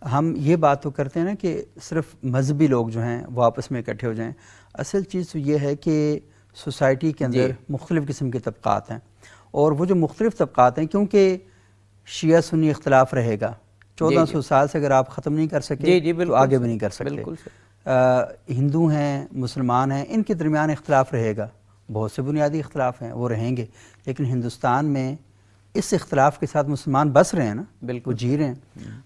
ہم یہ بات تو کرتے ہیں نا کہ صرف مذہبی لوگ جو ہیں وہ آپس میں اکٹھے ہو جائیں. اصل چیز تو یہ ہے کہ سوسائٹی کے اندر مختلف قسم کے طبقات ہیں، اور وہ جو مختلف طبقات ہیں، کیونکہ شیعہ سنی اختلاف رہے گا، 1400 سال سے اگر آپ ختم نہیں کر سکے تو آگے بھی نہیں کر سکتے. ہندو ہیں، مسلمان ہیں، ان کے درمیان اختلاف رہے گا، بہت سے بنیادی اختلاف ہیں وہ رہیں گے، لیکن ہندوستان میں اس اختلاف کے ساتھ مسلمان بس رہے ہیں نا، بالکل جی رہے ہیں.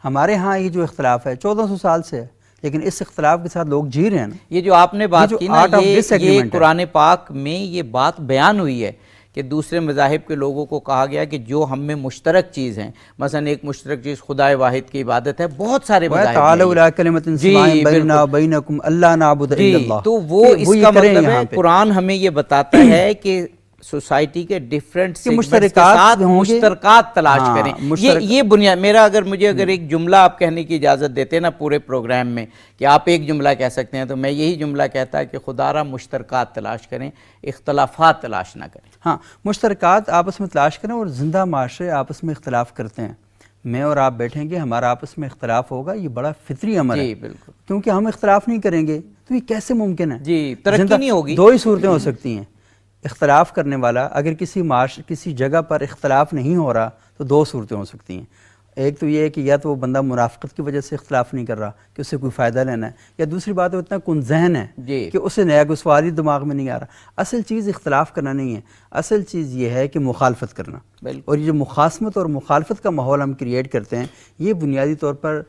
ہمارے ہاں یہ جو اختلاف ہے 1400 سال سے ہے، لیکن اس اختلاف کے ساتھ لوگ جی رہے ہیں نا. یہ جو آپ نے بات کی نا، یہ قرآن پاک میں یہ بات بیان ہوئی ہے کہ دوسرے مذاہب کے لوگوں کو کہا گیا کہ جو ہم میں مشترک چیز ہیں، مثلا ایک مشترک چیز خدائے واحد کی عبادت ہے، بہت سارے مذاہب تعالوا الی کلمۃ سواء بیننا وبینکم الا نعبد الا اللہ، تو وہ اس کا مطلب ہے قرآن ہمیں یہ بتاتا ہے کہ سوسائٹی کے ڈیفرنٹ سیگمنٹس کے ساتھ مشترکات تلاش کریں. یہ بنیاد میرا اگر ایک جملہ آپ کہنے کی اجازت دیتے نا پورے پروگرام میں کہ آپ ایک جملہ کہہ سکتے ہیں، تو میں یہی جملہ کہتا ہے کہ خدا را مشترکات تلاش کریں، اختلافات تلاش نہ کریں. ہاں، مشترکات آپس میں تلاش کریں، اور زندہ معاشرے آپس میں اختلاف کرتے ہیں. میں اور آپ بیٹھیں گے، ہمارا آپس میں اختلاف ہوگا، یہ بڑا فطری امر ہے. جی بالکل، کیونکہ ہم اختلاف نہیں کریں گے تو یہ کیسے ممکن ہے؟ جی ترقی نہیں ہوگی. دو ہی صورتیں ہو سکتی ہیں. اختلاف کرنے والا اگر کسی جگہ پر اختلاف نہیں ہو رہا تو دو صورتیں ہو سکتی ہیں. ایک تو یہ ہے کہ یا تو وہ بندہ منافقت کی وجہ سے اختلاف نہیں کر رہا کہ اس سے کوئی فائدہ لینا ہے، یا دوسری بات وہ اتنا کن ذہن ہے کہ اسے نیا کوئی سوال ہی دماغ میں نہیں آ رہا. اصل چیز اختلاف کرنا نہیں ہے، اصل چیز یہ ہے کہ مخالفت کرنا. اور یہ جو مخاصمت اور مخالفت کا ماحول ہم کریٹ کرتے ہیں، یہ بنیادی طور پر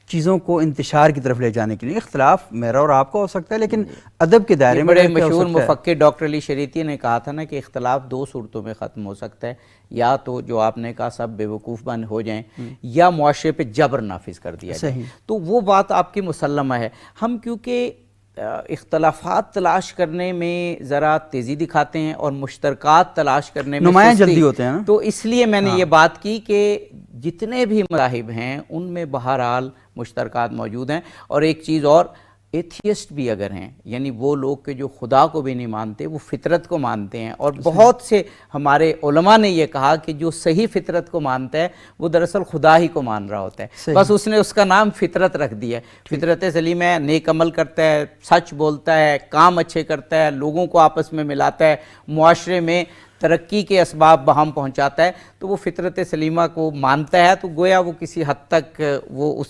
چیزوں کو انتشار کی طرف لے جانے کے لیے. اختلاف میرا اور آپ کا ہو سکتا ہے لیکن ادب کے دائرے میں. بڑے مشہور مفکر ڈاکٹر علی شریعتی نے کہا تھا نا کہ اختلاف دو صورتوں میں ختم ہو سکتا ہے، یا تو جو آپ نے کہا سب بے وقوف بن ہو جائیں، یا معاشرے پہ جبر نافذ کر دیا جائے. تو وہ بات آپ کی مسلمہ ہے. ہم کیونکہ اختلافات تلاش کرنے میں ذرا تیزی دکھاتے ہیں اور مشترکات تلاش کرنے میں نمایاں جلدی ہوتے ہیں، تو اس لیے میں نے یہ بات کی کہ جتنے بھی مذاہب ہیں ان میں بہرحال مشترکات موجود ہیں. اور ایک چیز اور، ایتھیسٹ بھی اگر ہیں، یعنی وہ لوگ کہ جو خدا کو بھی نہیں مانتے، وہ فطرت کو مانتے ہیں. اور بہت سے ہمارے علماء نے یہ کہا کہ جو صحیح فطرت کو مانتا ہے وہ دراصل خدا ہی کو مان رہا ہوتا ہے، بس اس نے اس کا نام فطرت رکھ دیا ہے. فطرت سلیم ہے، نیک عمل کرتا ہے، سچ بولتا ہے، کام اچھے کرتا ہے، لوگوں کو آپس میں ملاتا ہے، معاشرے میں ترقی کے اسباب بہم پہنچاتا ہے. تو وہ فطرت سلیمہ کو مانتا ہے، تو گویا وہ کسی حد تک وہ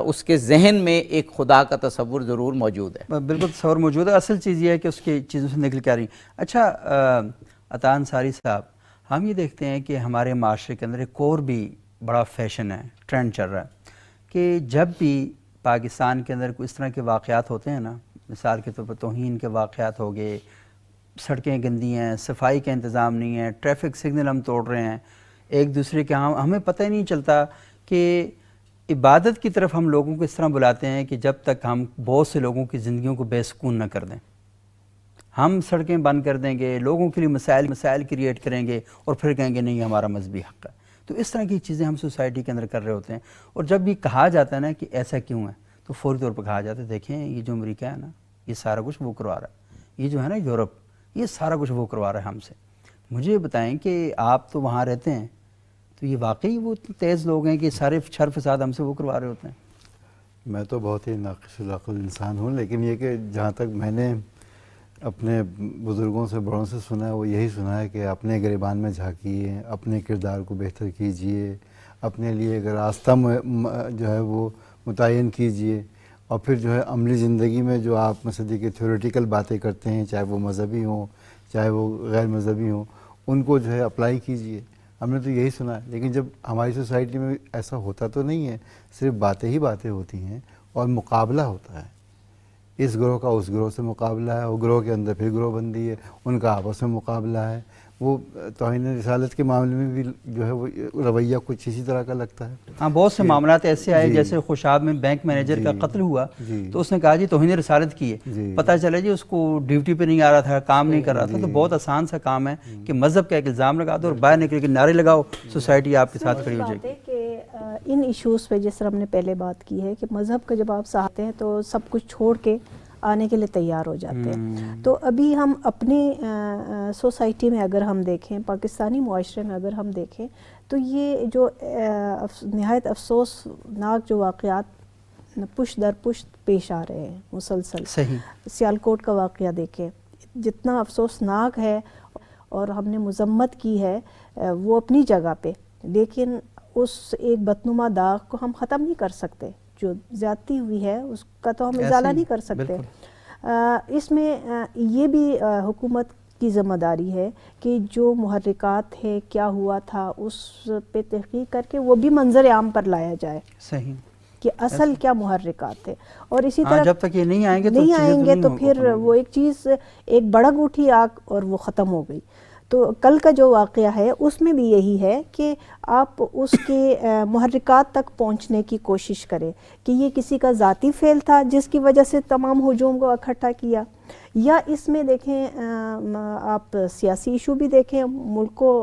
اس کے ذہن میں ایک خدا کا تصور ضرور موجود ہے. بالکل تصور موجود ہے. اصل چیز یہ ہے کہ اس کی چیزوں سے نکل کے آ رہی. اچھا عطا انصاری صاحب، ہم یہ دیکھتے ہیں کہ ہمارے معاشرے کے اندر ایک اور بھی بڑا فیشن ہے، ٹرینڈ چل رہا ہے کہ جب بھی پاکستان کے اندر کوئی اس طرح کے واقعات ہوتے ہیں نا، مثال کے طور پر توہین کے واقعات ہو گئے، سڑکیں گندی ہیں، صفائی کا انتظام نہیں ہے، ٹریفک سگنل ہم توڑ رہے ہیں، ایک دوسرے کے ہمیں پتہ ہی نہیں چلتا کہ عبادت کی طرف ہم لوگوں کو اس طرح بلاتے ہیں کہ جب تک ہم بہت سے لوگوں کی زندگیوں کو بے سکون نہ کر دیں، ہم سڑکیں بند کر دیں گے، لوگوں کے لیے مسائل کریٹ کریں گے اور پھر کہیں گے نہیں ہمارا مذہبی حق ہے. تو اس طرح کی چیزیں ہم سوسائٹی کے اندر کر رہے ہوتے ہیں. اور جب بھی کہا جاتا ہے نا کہ ایسا کیوں ہے، تو فوری طور پر کہا جاتا ہے دیکھیں یہ جو امریکہ ہے نا، یہ سارا کچھ وہ کروا رہا ہے، یہ جو ہے نا یورپ، یہ سارا کچھ وہ کروا رہا ہے ہم سے. مجھے بتائیں کہ آپ تو وہاں رہتے ہیں، تو یہ واقعی وہ تیز لوگ ہیں کہ سارے شر فساد ہم سے وہ کروا رہے ہوتے ہیں؟ میں تو بہت ہی ناقص العقل انسان ہوں، لیکن یہ کہ جہاں تک میں نے اپنے بزرگوں سے بڑوں سے سنا ہے وہ یہی سنا ہے کہ اپنے گریبان میں جھانکیے، اپنے کردار کو بہتر کیجئے، اپنے لیے ایک راستہ جو ہے وہ متعین کیجئے، اور پھر جو ہے عملی زندگی میں جو آپ مثلا کہ تھیوریٹیکل باتیں کرتے ہیں، چاہے وہ مذہبی ہوں چاہے وہ غیر مذہبی ہوں، ان کو جو ہے اپلائی کیجئے. ہم نے تو یہی سنا ہے، لیکن جب ہماری سوسائٹی میں ایسا ہوتا تو نہیں ہے، صرف باتیں ہی باتیں ہوتی ہیں اور مقابلہ ہوتا ہے. اس گروہ کا اس گروہ سے مقابلہ ہے، وہ گروہ کے اندر پھر گروہ بندی ہے، ان کا آپس میں مقابلہ ہے. وہ توہین رسالت کے معاملے میں بھی جو ہے وہ رویہ کچھ اسی طرح کا لگتا ہے. ہاں، بہت سے معاملات ایسے آئے، جیسے خوشاب میں بینک مینیجر کا قتل ہوا تو اس نے کہا جی توہین رسالت کی ہے، پتہ چلا جی اس کو ڈیوٹی پہ نہیں آ رہا تھا، کام نہیں کر رہا تھا. تو بہت آسان سا کام ہے کہ مذہب کا ایک الزام لگا دو اور باہر نکل کے نعرے لگاؤ، سوسائٹی آپ کے ساتھ کھڑی ہو جائے گی. کہ ان ایشوز پہ جس طرح ہم نے پہلے بات کی ہے کہ مذہب کا جب آپ ساتھ ہیں تو سب کچھ چھوڑ کے آنے کے لیے تیار ہو جاتے ہیں. تو ابھی ہم اپنی سوسائٹی میں اگر ہم دیکھیں، پاکستانی معاشرے میں اگر ہم دیکھیں، تو یہ جو نہایت افسوسناک جو واقعات پشت در پشت پیش آ رہے ہیں مسلسل. سیالکوٹ کا واقعہ دیکھیں، جتنا افسوسناک ہے اور ہم نے مذمت کی ہے وہ اپنی جگہ پہ، لیکن اس ایک بدنما داغ کو ہم ختم نہیں کر سکتے. جو زیادتی ہوئی ہے اس کا تو ہم ازالہ نہیں کر سکتے. اس میں یہ بھی حکومت کی ذمہ داری ہے کہ جو محرکات ہے، کیا ہوا تھا، اس پہ تحقیق کر کے وہ بھی منظر عام پر لایا جائے کہ اصل کیا محرکات تھے. اور اسی طرح جب تک یہ نہیں آئیں گے تو پھر وہ ایک چیز ایک بڑک اٹھی آگ اور وہ ختم ہو گئی. تو کل کا جو واقعہ ہے اس میں بھی یہی ہے کہ آپ اس کے محرکات تک پہنچنے کی کوشش کریں کہ یہ کسی کا ذاتی فعل تھا جس کی وجہ سے تمام ہجوم کو اکٹھا کیا، یا اس میں دیکھیں آپ سیاسی ایشو بھی دیکھیں، ملک کو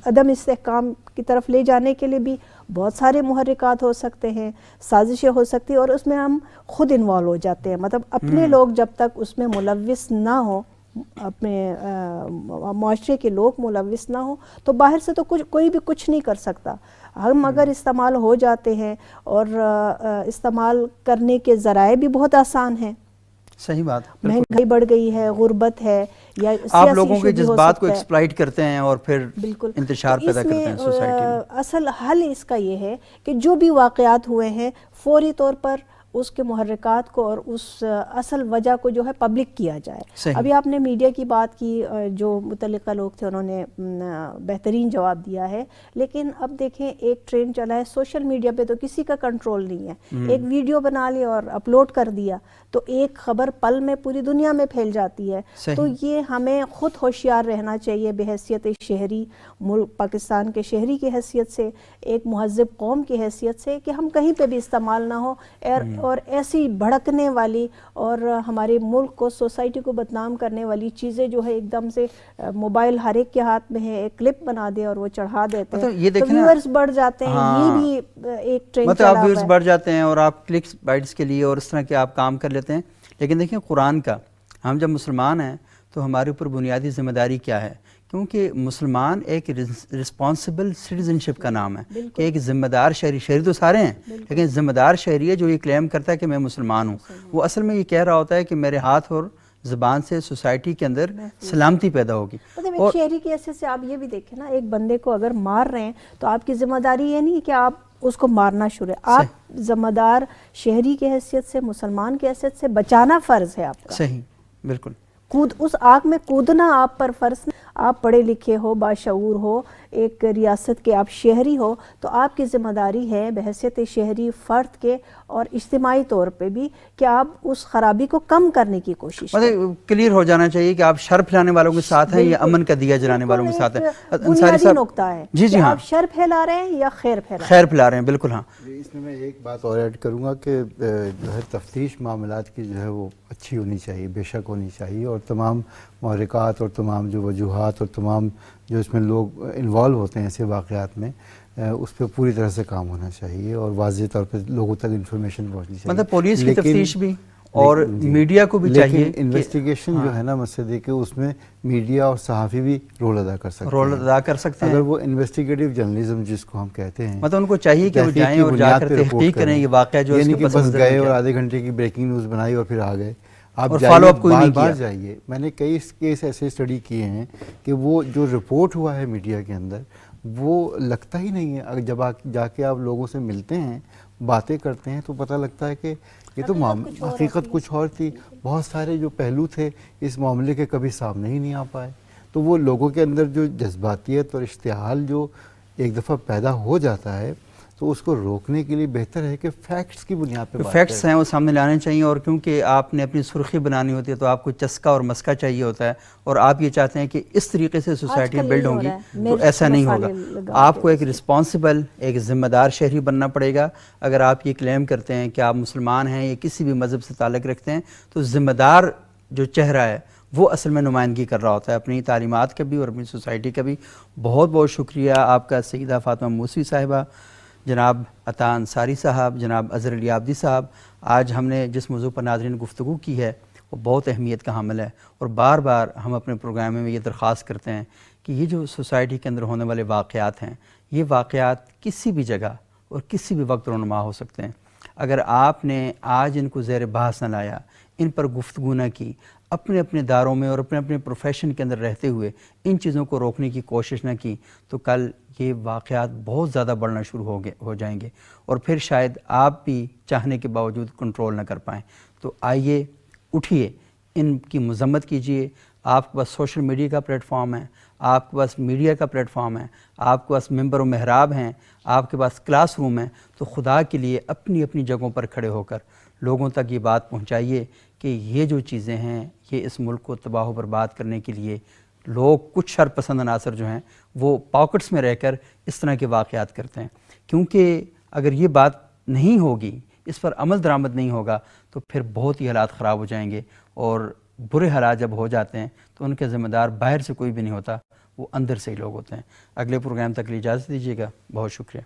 عدم استحکام کی طرف لے جانے کے لیے بھی بہت سارے محرکات ہو سکتے ہیں، سازشیں ہو سکتی ہیں، اور اس میں ہم خود انوالو ہو جاتے ہیں. مطلب اپنے لوگ جب تک اس میں ملوث نہ ہوں، اپنے معاشرے کے لوگ ملوث نہ ہوں، تو باہر سے تو کوئی بھی کچھ نہیں کر سکتا. ہم اگر استعمال ہو جاتے ہیں، اور استعمال کرنے کے ذرائع بھی بہت آسان ہیں. صحیح بات. مہنگائی بڑھ گئی ہے، غربت ہے، یا آپ لوگوں کے جذبات کو ایکسپلائٹ کرتے ہیں اور پھر بالکل انتشار پیدا کرتے ہیں سوسائٹی میں. اصل حل اس کا یہ ہے کہ جو بھی واقعات ہوئے ہیں فوری طور پر اس کے محرکات کو اور اس اصل وجہ کو جو ہے پبلک کیا جائے. ابھی آپ نے میڈیا کی بات کی، جو متعلقہ لوگ تھے انہوں نے بہترین جواب دیا ہے، لیکن اب دیکھیں ایک ٹرینڈ چلا ہے سوشل میڈیا پہ، تو کسی کا کنٹرول نہیں ہے. ایک ویڈیو بنا لی اور اپلوڈ کر دیا تو ایک خبر پل میں پوری دنیا میں پھیل جاتی ہے. تو یہ ہمیں خود ہوشیار رہنا چاہیے بحیثیت شہری، ملک پاکستان کے شہری کی حیثیت سے، ایک مہذب قوم کی حیثیت سے، کہ ہم کہیں پہ بھی استعمال نہ ہو اور ایسی بھڑکنے والی اور ہمارے ملک کو، سوسائٹی کو بدنام کرنے والی چیزیں جو ہے ایک دم سے موبائل ہر ایک کے ہاتھ میں ہے، ایک کلپ بنا دے اور وہ چڑھا دیتے ہیں تو ویورز بڑھ جاتے ہیں. یہ بھی ایک ٹرینڈ چلا ہوا ہے. آپ ویورز بڑھ جاتے ہیں اور آپ کلکس بائٹس کے لیے اور اس طرح کے آپ کام کر لیتے ہیں. لیکن دیکھیں قرآن کا، ہم جب مسلمان ہیں تو ہمارے اوپر بنیادی ذمہ داری کیا ہے؟ کیونکہ مسلمان ایک رسپانسبل سٹیزنشپ کا نام ہے کہ ایک ذمہ دار شہری تو سارے ہیں، لیکن ذمہ دار شہری ہے جو یہ کلیم کرتا ہے کہ میں مسلمان ہوں. وہ اصل میں یہ کہہ رہا ہوتا ہے کہ میرے ہاتھ اور زبان سے سوسائٹی کے اندر سلامتی پیدا ہوگی. مطلب ایک شہری کی حیثیت سے آپ یہ بھی دیکھیں نا، ایک بندے کو اگر مار رہے ہیں تو آپ کی ذمہ داری یہ نہیں کہ آپ اس کو مارنا شروع، آپ ذمہ دار شہری کی حیثیت سے، مسلمان کی حیثیت سے بچانا فرض ہے آپ کا. صحیح، بالکل. اس آگ میں کودنا آپ پر فرض. آپ پڑھے لکھے ہو، باشعور ہو، ایک ریاست کے آپ شہری ہو، تو آپ کی ذمہ داری ہے بحیثیت شہری فرد کے اور اجتماعی طور پہ بھی کہ آپ اس خرابی کو کم کرنے کی کوشش کریں. مطلب کلیئر ہو جانا چاہیے کہ آپ شر پھیلانے والوں کے ساتھ ہیں یا امن کا دیا جلانے والوں کے ساتھ ہیں. بنیادی نقطہ ہے جی ہاں، آپ شر پھیلا رہے ہیں یا خیر پھیلا رہے ہیں. بالکل. ہاں، اس میں ایک بات اور ایڈ کروں گا کہ جو ہے تفتیش معاملات کی جو ہے وہ اچھی ہونی چاہیے، بے شک ہونی چاہیے، اور تمام محرکات اور تمام جو وجوہات اور تمام جو اس میں لوگ انوالو ہوتے ہیں ایسے واقعات میں، اس پہ پوری طرح سے کام ہونا چاہیے اور واضح طور پہ لوگوں تک انفارمیشن پہنچنی چاہیے. مطلب پولیس کی تفتیش بھی اور میڈیا کو بھی چاہیے. لیکن انویسٹیگیشن جو ہے نا مسئلہ کہ اس میں میڈیا اور صحافی بھی رول ادا کر سکتے ہیں. اگر وہ انویسٹیگیٹو جرنلزم جس کو ہم کہتے ہیں، مطلب ان کو چاہیے کہ وہ جائیں اور جا کر تحقیق کریں یہ واقعہ جو یعنی کہ بس گئے اور آدھے گھنٹے کی بریکنگ نیوز بنائی اور پھر آ گئے. آپ بار جائیے. میں نے کئی کیس ایسے اسٹڈی کیے ہیں کہ وہ جو رپورٹ ہوا ہے میڈیا کے اندر وہ لگتا ہی نہیں ہے. جب جا کے آپ لوگوں سے ملتے ہیں، باتیں کرتے ہیں، تو پتہ لگتا ہے کہ یہ تو حقیقت کچھ اور تھی. بہت سارے جو پہلو تھے اس معاملے کے کبھی سامنے ہی نہیں آ پائے. تو وہ لوگوں کے اندر جو جذباتیت اور اشتعال جو ایک دفعہ پیدا ہو جاتا ہے تو اس کو روکنے کے لیے بہتر ہے کہ فیکٹس کی بنیاد پہ فیکٹس ہیں وہ سامنے لانے چاہیے. اور کیونکہ آپ نے اپنی سرخی بنانی ہوتی ہے تو آپ کو چسکا اور مسکا چاہیے ہوتا ہے، اور آپ یہ چاہتے ہیں کہ اس طریقے سے سوسائٹی بلڈ ہوں گی، تو ایسا نہیں ہوگا. آپ کو ایک رسپانسبل، ایک ذمہ دار شہری بننا پڑے گا. اگر آپ یہ کلیم کرتے ہیں کہ آپ مسلمان ہیں یا کسی بھی مذہب سے تعلق رکھتے ہیں، تو ذمہ دار جو چہرہ ہے وہ اصل میں نمائندگی کر رہا ہوتا ہے اپنی تعلیمات کا بھی اور اپنی سوسائٹی کا بھی. بہت بہت شکریہ آپ کا سیدہ فاطمہ موسوی صاحبہ، جناب عطا انصاری صاحب، جناب اظہر علی عابدی صاحب. آج ہم نے جس موضوع پر ناظرین گفتگو کی ہے وہ بہت اہمیت کا حامل ہے، اور بار بار ہم اپنے پروگرام میں یہ درخواست کرتے ہیں کہ یہ جو سوسائٹی کے اندر ہونے والے واقعات ہیں، یہ واقعات کسی بھی جگہ اور کسی بھی وقت رونما ہو سکتے ہیں. اگر آپ نے آج ان کو زیر بحث نہ لایا، ان پر گفتگو نہ کی، اپنے اپنے داروں میں اور اپنے اپنے پروفیشن کے اندر رہتے ہوئے ان چیزوں کو روکنے کی کوشش نہ کی، تو کل یہ واقعات بہت زیادہ بڑھنا شروع ہو جائیں گے، اور پھر شاید آپ بھی چاہنے کے باوجود کنٹرول نہ کر پائیں. تو آئیے، اٹھیے، ان کی مذمت کیجیے. آپ کے پاس سوشل میڈیا کا پلیٹ فارم ہے، آپ کے پاس میڈیا کا پلیٹ فارم ہے، آپ کے پاس ممبر و محراب ہیں، آپ کے پاس کلاس روم ہیں. تو خدا کے لیے اپنی اپنی جگہوں پر کھڑے ہو کر لوگوں تک یہ بات پہنچائیے کہ یہ جو چیزیں ہیں یہ اس ملک کو تباہ و برباد کرنے کے لیے لوگ کچھ شر پسند عناصر جو ہیں وہ پاکٹس میں رہ کر اس طرح کے واقعات کرتے ہیں. کیونکہ اگر یہ بات نہیں ہوگی، اس پر عمل درآمد نہیں ہوگا، تو پھر بہت ہی حالات خراب ہو جائیں گے، اور برے حالات جب ہو جاتے ہیں تو ان کے ذمہ دار باہر سے کوئی بھی نہیں ہوتا، وہ اندر سے ہی لوگ ہوتے ہیں. اگلے پروگرام تک کے لیے اجازت دیجیے گا. بہت شکریہ.